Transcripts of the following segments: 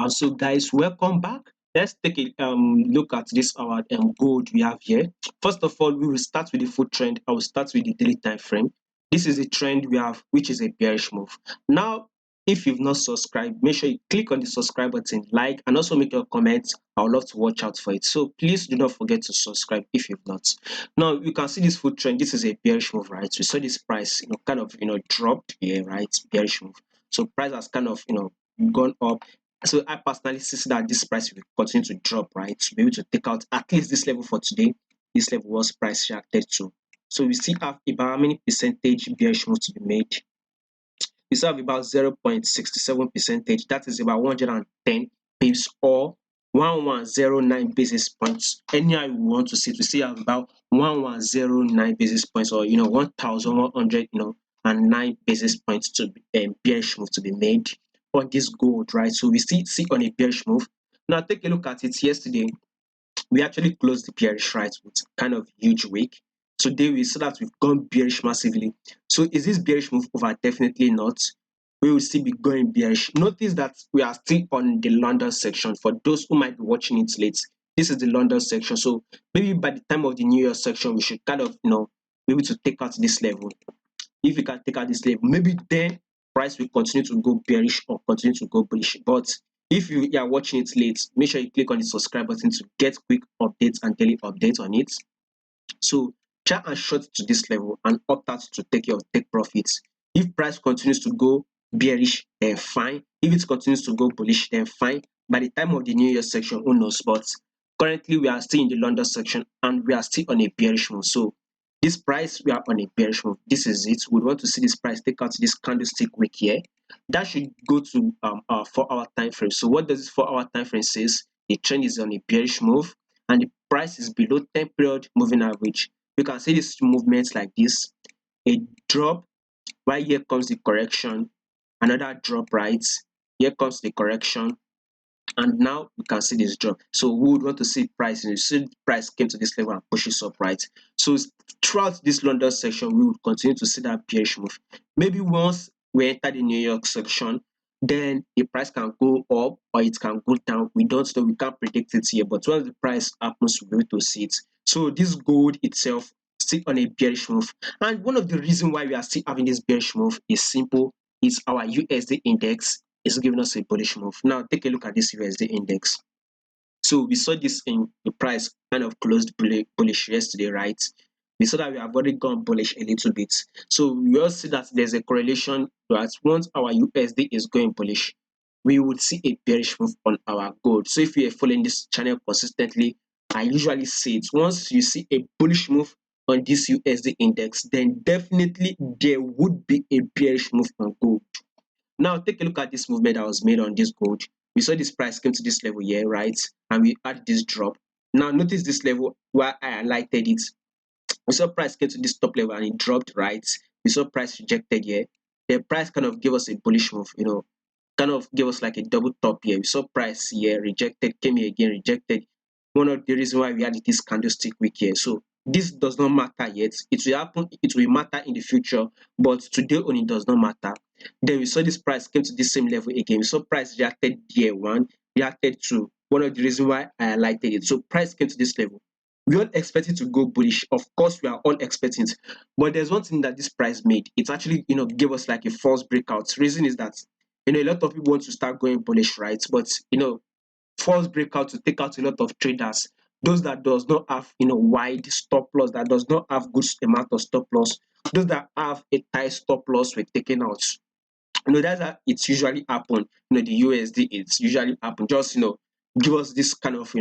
So guys, welcome back. Let's take a look at this our gold we have here. First of all, we will start with the full trend. I will start with the daily time frame. This is a trend we have, which is a bearish move. Now, if you've not subscribed, make sure you click on the subscribe button, like, and also make your comments. I would love to watch out for it. So please do not forget to subscribe if you've not. Now you can see this full trend. This is a bearish move, right? We saw this price, kind of, dropped here, right? Bearish move. So price has kind of, gone up. So I personally see that this price will continue to drop, right? To be able to take out at least this level for today. This level was price reacted to. So we still have about how many percentage bearish move to be made. We still have about 0.67 percentage. That is about 110 pips or 1109 basis points. Anyhow you want to see it, we still have about 1109 basis points, or 1100 and 9 basis points to bearish move to be made on this gold, right? So we still see on a bearish move. Now take a look at it. Yesterday we actually closed the bearish, right, with kind of huge wick. Today we saw that we've gone bearish massively. So is this bearish move over? Definitely not. We will still be going bearish. Notice that we are still on the London section. For those who might be watching it late, this is the London section. So maybe by the time of the New York section, we should kind of be able to take out this level. If we can take out this level, maybe then price will continue to go bearish or continue to go bullish. But if you are watching it late, make sure you click on the subscribe button to get quick updates and daily updates on it. So try and short to this level and opt out to take profits. If price continues to go bearish, then fine. If it continues to go bullish, then fine. By the time of the New Year section, who knows? But currently we are still in the London section and we are still on a bearish move. So this price, we are on a bearish move. This is it. We want to see this price take out this candlestick wick here. That should go to our 4-hour time frame. So what does this 4-hour time frame says? The trend is on a bearish move and the price is below 10 period moving average. You can see these movements like this: a drop, while here comes the correction, another drop, right? Here comes the correction, and now we can see this drop. So we would want to see price, and you see the price came to this level and pushes up, right? So throughout this London section, we will continue to see that bearish move. Maybe once we enter the New York section, then the price can go up or it can go down. We don't know, we can't predict it here, but once the price happens, we'll be able to see it. So this gold itself still on a bearish move, and one of the reasons why we are still having this bearish move is simple. It's our USD index is giving us a bullish move. Now take a look at this USD index. So we saw this in the price kind of closed bullish yesterday, right? We saw that we have already gone bullish a little bit. So we all see that there's a correlation that once our USD is going bullish, we would see a bearish move on our gold. So if you are following this channel consistently, I usually see it. Once you see a bullish move on this USD index, then definitely there would be a bearish move on gold. Now take a look at this movement that was made on this gold. We saw this price came to this level here, right? And we had this drop. Now notice this level where I highlighted it. We saw price came to this top level and it dropped, right? We saw price rejected here. The price kind of gave us a bullish move, kind of gave us like a double top here. We saw price here rejected, came here again, rejected. One of the reasons why we had this candlestick wick here. So this does not matter yet. It will happen, it will matter in the future, but today only does not matter. Then we saw this price came to this same level again. We saw price reacted year one, reacted to one of the reasons why I highlighted it. So price came to this level. We all expect it to go bullish. Of course, we are all expecting it. But there's one thing that this price made. It actually, gave us like a false breakout. Reason is that, a lot of people want to start going bullish, right? But, false breakout to take out a lot of traders. Those that does not have, wide stop loss, that does not have good amount of stop loss, those that have a tight stop loss were taken out. That's how it's usually happen. The USD, it's usually happen. Just give us this kind of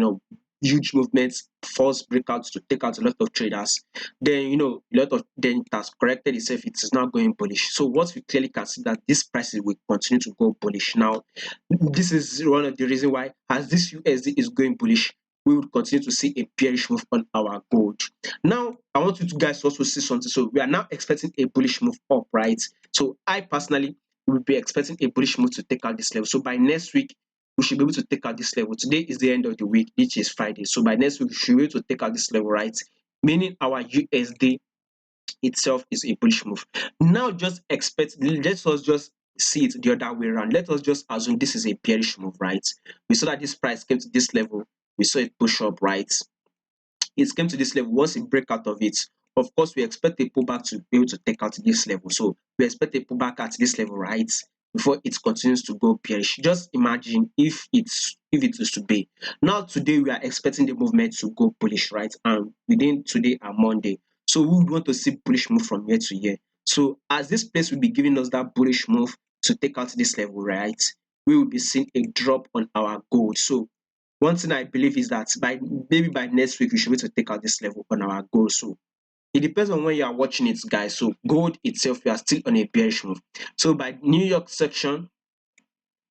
huge movements, false breakouts to take out a lot of traders. Then a lot of then it has corrected itself. It is now going bullish. So what we clearly can see that this prices will continue to go bullish. Now, this is one of the reasons why as this USD is going bullish, we would continue to see a bearish move on our gold. Now, I want you to guys also see something. So we are now expecting a bullish move up, right? So I personally will be expecting a bullish move to take out this level. So by next week, we should be able to take out this level. Today is the end of the week, which is Friday. So by next week, we should be able to take out this level, right? Meaning our USD itself is a bullish move. Now just expect, let us just see it the other way around. Let us just assume this is a bearish move, right? We saw that this price came to this level, we saw it push up, right? It came to this level. Once it break out of it, of course we expect a pullback to be able to take out this level. So we expect a pullback at this level, right, before it continues to go bearish. Just imagine if it is to be. Now today we are expecting the movement to go bullish, right? And within today and Monday, so we would want to see bullish move from year to year. So as this place will be giving us that bullish move to take out this level, right, we will be seeing a drop on our gold. So one thing I believe is that by maybe by next week we should be able to take out this level on our gold. So it depends on when you are watching it, guys. So gold itself, we are still on a bearish move. So by New York section,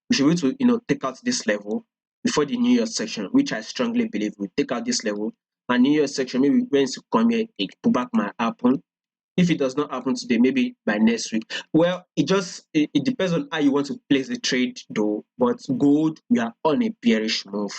we should be able to take out this level before the New York section, which I strongly believe will take out this level. And New York section, maybe when it's come here, a pullback might happen. If it does not happen today, maybe by next week. Well, it depends on how you want to place the trade though. But gold, we are on a bearish move.